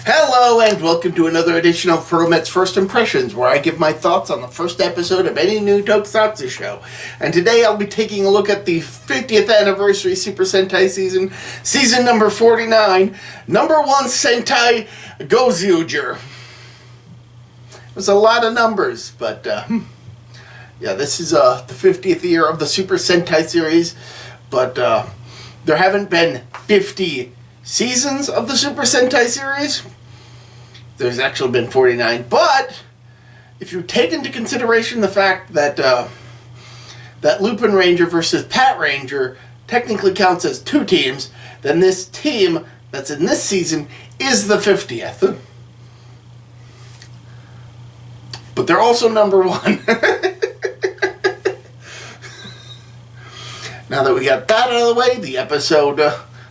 Hello and welcome to another edition of ProtoMet's First Impressions, where I give my thoughts on the first episode of any new tokusatsu show. And today I'll be taking a look at the 50th anniversary Super Sentai season number 49, No.1 Sentai Gozyuger. It was a lot of numbers, but yeah, this is the 50th year of the Super Sentai series, but there haven't been 50 seasons of the Super Sentai series. There's actually been 49, but if you take into consideration the fact that that Lupin Ranger versus Pat Ranger technically counts as two teams, then this team that's in this season is the 50th. But they're also number one. Now that we got that out of the way, the episode,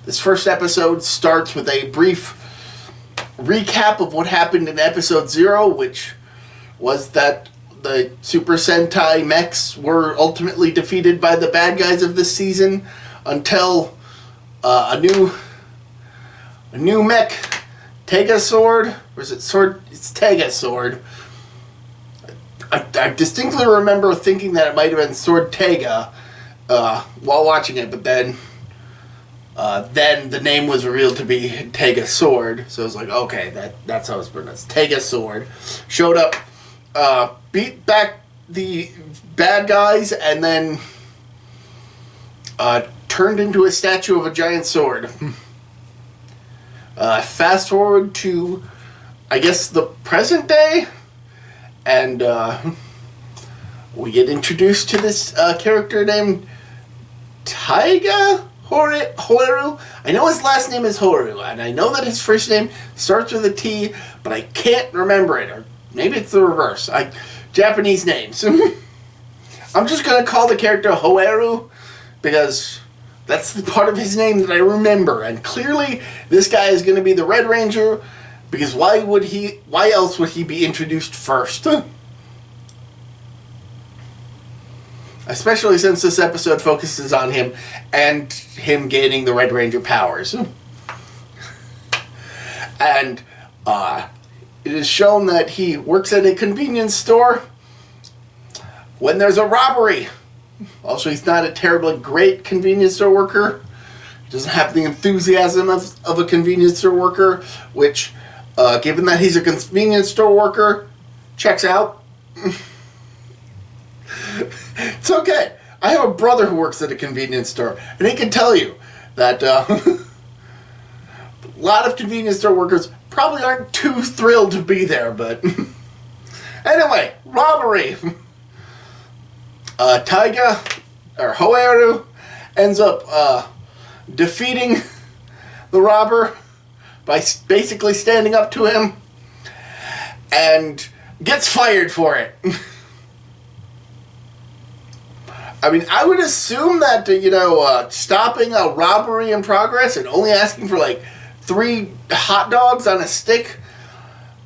this first episode starts with a brief recap of what happened in episode 0, which was that the Super Sentai mechs were ultimately defeated by the bad guys of this season until a new mech, Tega Sword, or is it Sword? It's Tega Sword. I distinctly remember thinking that it might have been Sword Tega while watching it, but then the name was revealed to be Tega Sword, so I was like, okay, that's how it's pronounced. Tega Sword showed up, beat back the bad guys, and then turned into a statue of a giant sword. Fast forward to, I guess, the present day, and we get introduced to this character named Taiga Horu. I know his last name is Horu, and I know that his first name starts with a T, but I can't remember it, or maybe it's the reverse. Japanese names. I'm just going to call the character Hoeru, because that's the part of his name that I remember, and clearly this guy is going to be the Red Ranger, because why else would he be introduced first? Especially since this episode focuses on him and him gaining the Red Ranger powers. And it is shown that he works at a convenience store when there's a robbery. Also, he's not a terribly great convenience store worker. He doesn't have the enthusiasm of a convenience store worker, which, given that he's a convenience store worker, checks out. It's okay. I have a brother who works at a convenience store, and he can tell you that a lot of convenience store workers probably aren't too thrilled to be there, but anyway, robbery. Taiga, or Hoeru, ends up defeating the robber by basically standing up to him and gets fired for it. I mean, I would assume that, stopping a robbery in progress and only asking for, 3 hot dogs on a stick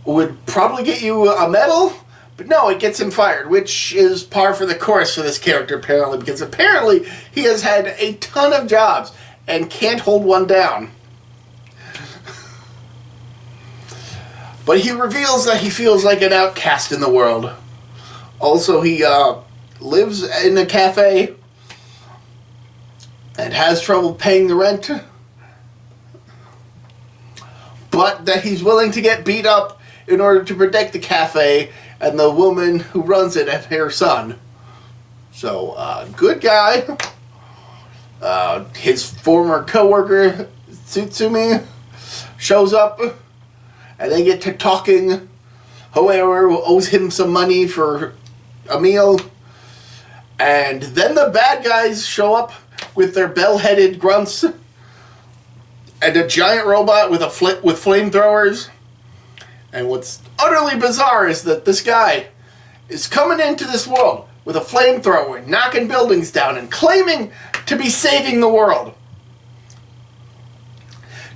would probably get you a medal. But no, it gets him fired, which is par for the course for this character, apparently, because apparently he has had a ton of jobs and can't hold one down. But he reveals that he feels like an outcast in the world. Also, he, lives in a cafe and has trouble paying the rent, but that he's willing to get beat up in order to protect the cafe and the woman who runs it and her son. So, good guy. His former co-worker, Tsutsumi, shows up, and they get to talking. However, owes him some money for a meal. And then the bad guys show up with their bell-headed grunts and a giant robot with with flamethrowers. And what's utterly bizarre is that this guy is coming into this world with a flamethrower, knocking buildings down, and claiming to be saving the world.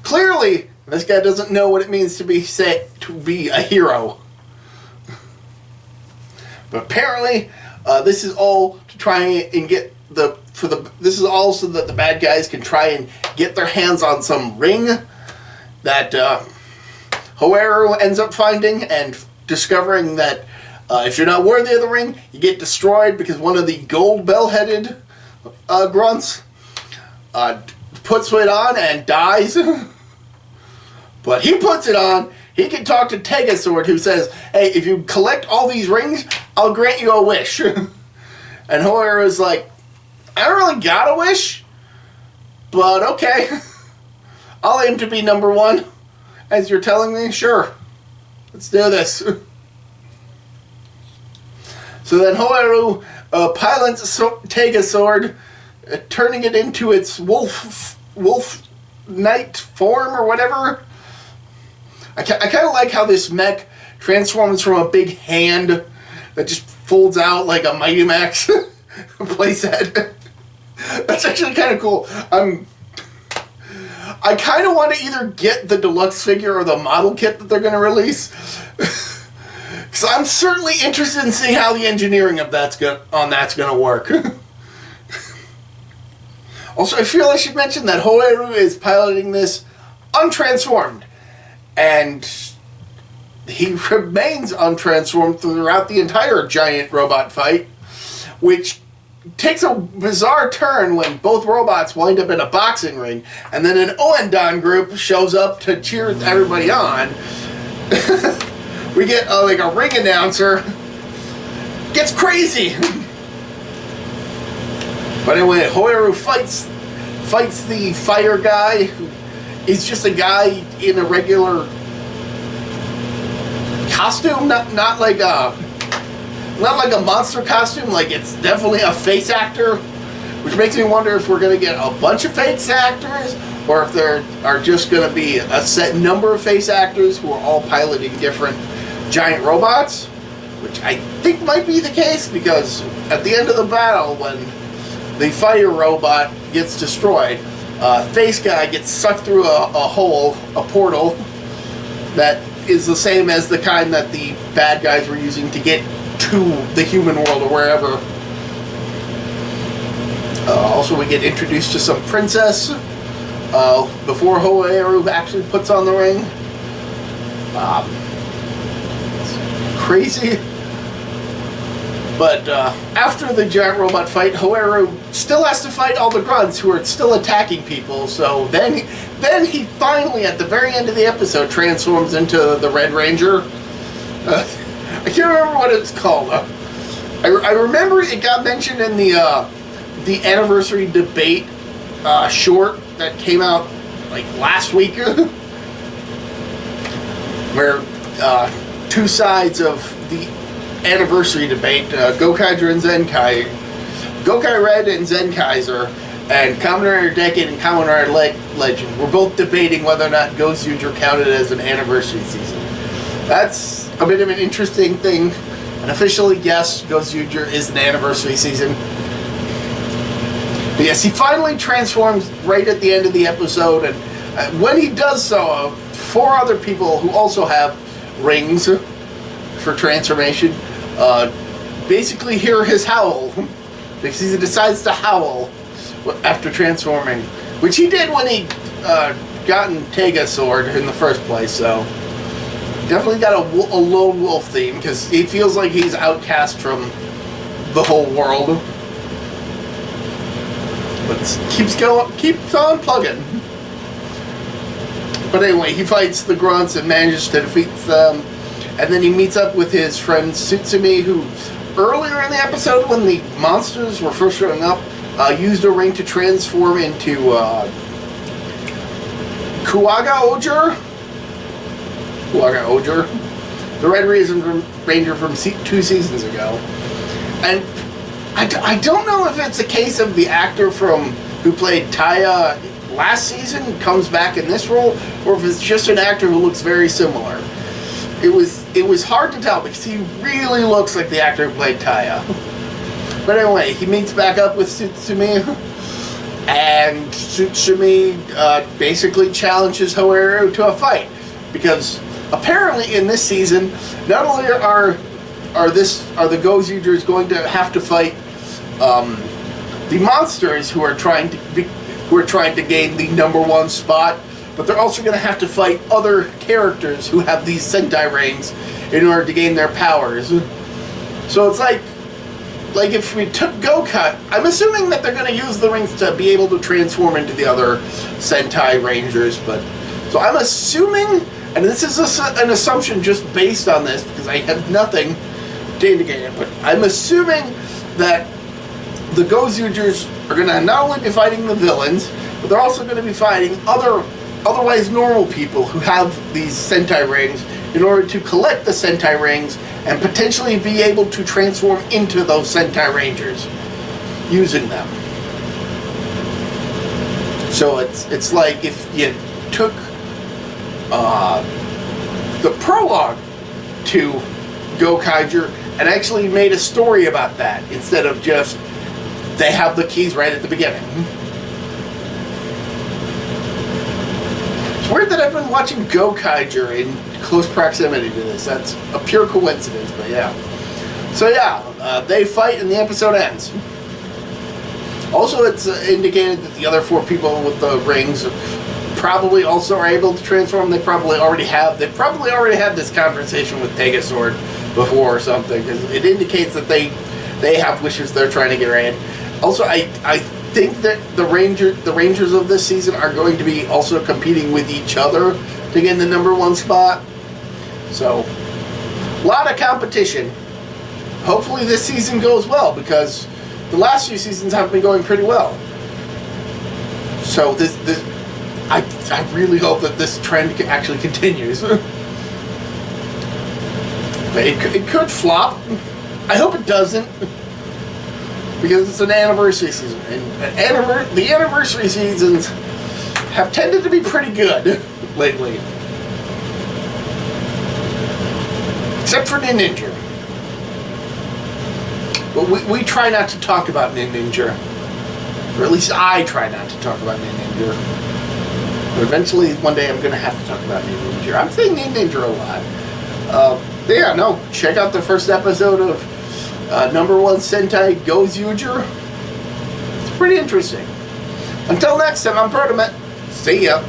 Clearly, this guy doesn't know what it means to be a hero. But apparently, this is all to try and get this is all so that the bad guys can try and get their hands on some ring that Hoaru ends up finding and discovering that if you're not worthy of the ring, you get destroyed because one of the gold bell-headed grunts puts it on and dies. But he puts it on. He can talk to Tegasword, who says, hey, if you collect all these rings, I'll grant you a wish. And Hoaru's like, I don't really got a wish, but okay. I'll aim to be number one, as you're telling me. Sure, let's do this. So then Hoaru pilots Tegasword, turning it into its wolf knight form or whatever. I kind of like how this mech transforms from a big hand that just folds out like a Mighty Max playset. That's actually kind of cool. I kind of want to either get the deluxe figure or the model kit that they're going to release. Because I'm certainly interested in seeing how the engineering of that's going to work. Also, I feel I should mention that Hoaru is piloting this untransformed. And he remains untransformed throughout the entire giant robot fight, which takes a bizarre turn when both robots wind up in a boxing ring, and then an Oendan group shows up to cheer everybody on. We get like a ring announcer. Gets crazy! But anyway, Hoaru fights the fire guy. He's just a guy in a regular costume, not like a monster costume. Like, it's definitely a face actor, which makes me wonder if we're going to get a bunch of face actors, or if there are just going to be a set number of face actors who are all piloting different giant robots, which I think might be the case, because at the end of the battle, when the fire robot gets destroyed, face guy gets sucked through a hole, a portal, that is the same as the kind that the bad guys were using to get to the human world or wherever. Also, we get introduced to some princess before Hoaru actually puts on the ring. It's crazy. But after the giant robot fight, Hoaru still has to fight all the grunts who are still attacking people. So then he finally, at the very end of the episode, transforms into the Red Ranger. I can't remember what it's called. I remember it got mentioned in the anniversary debate short that came out like last week, where two sides of the anniversary debate, Gokaiger and Zenkai, Gokai Red and Zenkaiser, and Kamen Rider Decade and Kamen Rider Legend were both debating whether or not Gozyuger counted as an anniversary season. That's a bit of an interesting thing. And officially, yes, Gozyuger is an anniversary season. But yes, he finally transforms right at the end of the episode, and when he does so, 4 other people who also have rings for transformation basically hear his howl, because he decides to howl after transforming, which he did when he gotten Tegasword in the first place. So definitely got a lone wolf theme, because he feels like he's outcast from the whole world, but keeps on plugging. But anyway, he fights the grunts and manages to defeat them. And then he meets up with his friend Tsutsumi, who earlier in the episode, when the monsters were first showing up, used a ring to transform into Kuwaga Oger, the Red Ranger from 2 seasons ago. And I don't know if it's a case of the actor who played Taya last season comes back in this role, or if it's just an actor who looks very similar. It was hard to tell, because he really looks like the actor who played Taya. But anyway, he meets back up with Tsutsumi, and Tsutsumi basically challenges Hoaru to a fight, because apparently in this season, not only are the Gozyugers going to have to fight the monsters who are trying to gain the #1 spot but they're also going to have to fight other characters who have these Sentai rings in order to gain their powers. So it's like if we took Gokai, I'm assuming that they're going to use the rings to be able to transform into the other Sentai Rangers, but so I'm assuming, and this is an assumption just based on this because I have nothing to indicate it, but I'm assuming that the Gozyugers are going to not only be fighting the villains, but they're also going to be fighting otherwise normal people who have these Sentai rings in order to collect the Sentai rings and potentially be able to transform into those Sentai Rangers using them. So it's like if you took the prologue to Gokaiger and actually made a story about that instead of just they have the keys right at the beginning. It's weird that I've been watching Gokaiger in close proximity to this. That's a pure coincidence, but yeah. So yeah, they fight and the episode ends. Also, it's indicated that the other 4 people with the rings probably also are able to transform. They probably already had this conversation with Pegasaur before or something, because it indicates that they have wishes they're trying to get rid. Also, I think that the Rangers of this season are going to be also competing with each other to get in the #1 spot. So, a lot of competition. Hopefully this season goes well, because the last few seasons have been going pretty well. So I really hope that this trend actually continues. But it could flop. I hope it doesn't, because it's an anniversary season, and the anniversary seasons have tended to be pretty good lately. Except for Ninja. But we try not to talk about Ninja. Or at least I try not to talk about Ninja. But eventually, one day, I'm going to have to talk about Ninja. I'm saying Ninja a lot. Yeah, no, check out the first episode of #1 Sentai Gozyuger. It's pretty interesting. Until next time, I'm ProtoMet's. See ya.